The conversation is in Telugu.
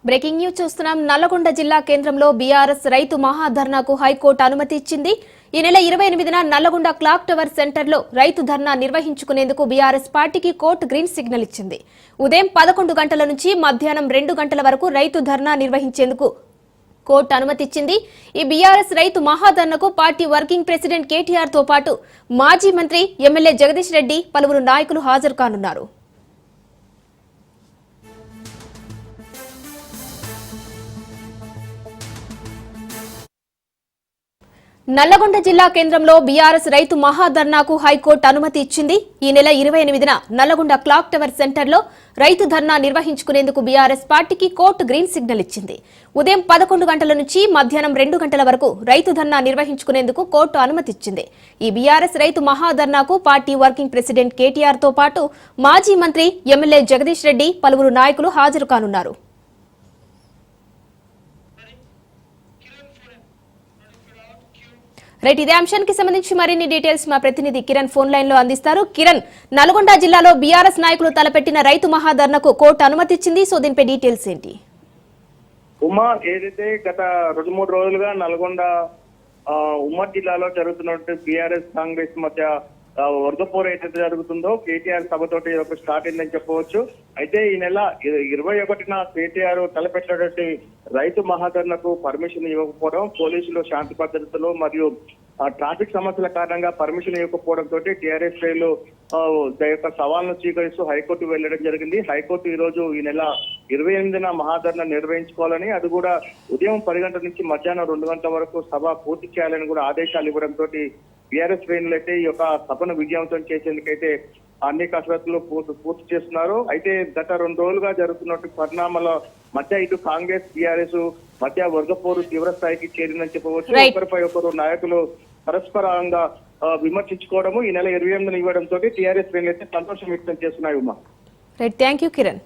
బ్రేకింగ్ న్యూస్ చూస్తున్నాం. నల్లగొండ జిల్లా కేంద్రంలో బీఆర్ఎస్ రైతు మహాధర్నాకు హైకోర్టు అనుమతి ఇచ్చింది. ఈ నెల 28న నల్లగొండ క్లాక్ టవర్ సెంటర్లో రైతు ధర్నా నిర్వహించుకునేందుకు బీఆర్ఎస్ పార్టీకి కోర్టు గ్రీన్ సిగ్నల్ ఇచ్చింది. ఉదయం 11 గంటల నుంచి మధ్యాహ్నం 2 గంటల వరకు రైతు ధర్నా నిర్వహించేందుకు కోర్టు అనుమతి ఇచ్చింది. ఈ బీఆర్ఎస్ రైతు మహాధర్నాకు పార్టీ వర్కింగ్ ప్రెసిడెంట్ కేటీఆర్ తో పాటు మాజీ మంత్రి ఎమ్మెల్యే జగదీష్ రెడ్డి పలువురు నాయకులు హాజరు కానున్నారు. నల్లగొండ జిల్లా కేంద్రంలో బీఆర్ఎస్ రైతు మహాధర్నాకు హైకోర్టు అనుమతి ఇచ్చింది. ఈ నెల 28న నల్లగొండ క్లాక్ టవర్ సెంటర్లో రైతు ధర్నా నిర్వహించుకునేందుకు బీఆర్ఎస్ పార్టీకి కోర్టు గ్రీన్ సిగ్నల్ ఇచ్చింది. ఉదయం 11 గంటల నుంచి మధ్యాహ్నం 2 గంటల వరకు రైతు ధర్నా నిర్వహించుకునేందుకు కోర్టు అనుమతి ఇచ్చింది. ఈ బీఆర్ఎస్ రైతు మహాధర్నాకు పార్టీ వర్కింగ్ ప్రెసిడెంట్ కేటీఆర్ తో పాటు మాజీ మంత్రి ఎమ్మెల్యే జగదీష్ రెడ్డి పలువురు నాయకులు హాజరు కానున్నారు. రైట్, ఇదే అంశానికి సంబంధించి మరిన్ని డీటెయిల్స్ మా ప్రతినిధి కిరణ్ ఫోన్ లైన్ లో అందిస్తారు. కిరణ్, నల్గొండ జిల్లాలో బీఆర్ఎస్ నాయకులు తలపెట్టిన రైతు మహాధర్నాకు కోర్టు అనుమతి ఇచ్చింది. సో దీనిపై డీటెయిల్స్ ఏంటి? ఉమా, ఏదైతే గత 2-3 రోజులుగా నల్గొండ ఉమ్మడి జిల్లాలో జరుగుతున్నటువంటి బీఆర్ఎస్ కాంగ్రెస్ మధ్య వర్గపోరు ఏదైతే జరుగుతుందో కేటీఆర్ సభతోటి ఒక స్టార్ట్ అయిందని చెప్పవచ్చు. అయితే ఈ నెల 21న కేటీఆర్ తలపెట్టినటువంటి రైతు మహాధర్నాకు పర్మిషన్ ఇవ్వకపోవడం, పోలీసులు శాంతి భద్రతలు మరియు ట్రాఫిక్ సమస్యల కారణంగా పర్మిషన్ ఇవ్వకపోవడంతో టీఆర్ఎస్ శ్రేణులు యొక్క సవాల్ను స్వీకరిస్తూ హైకోర్టు వెళ్లడం జరిగింది. హైకోర్టు ఈ రోజు ఈ నెల 28న మహాధర్నా నిర్వహించుకోవాలని, అది కూడా ఉదయం 10 గంటల నుంచి మధ్యాహ్నం 2 గంటల వరకు సభ పూర్తి చేయాలని కూడా ఆదేశాలు ఇవ్వడంతో బీఆర్ఎస్ శ్రేణులు అయితే ఈ యొక్క సభను విజయవంతం చేసేందుకైతే అన్ని కసరత్తులు పూర్తి చేస్తున్నారు. అయితే గత 2 రోజులుగా జరుగుతున్నట్టు పరిణామాల మధ్య ఇటు కాంగ్రెస్ బీఆర్ఎస్ మధ్య వర్గపోరు తీవ్ర స్థాయికి చేరిందని చెప్పవచ్చు. ఒకరిపై ఒకరు నాయకులు పరస్పరంగా విమర్శించుకోవడము ఈ నెల 28న ఇవ్వడంతో టీఆర్ఎస్ శ్రేణులు అయితే సంతోషం వ్యక్తం చేస్తున్నాయి. Uma, right, thank you Kiran.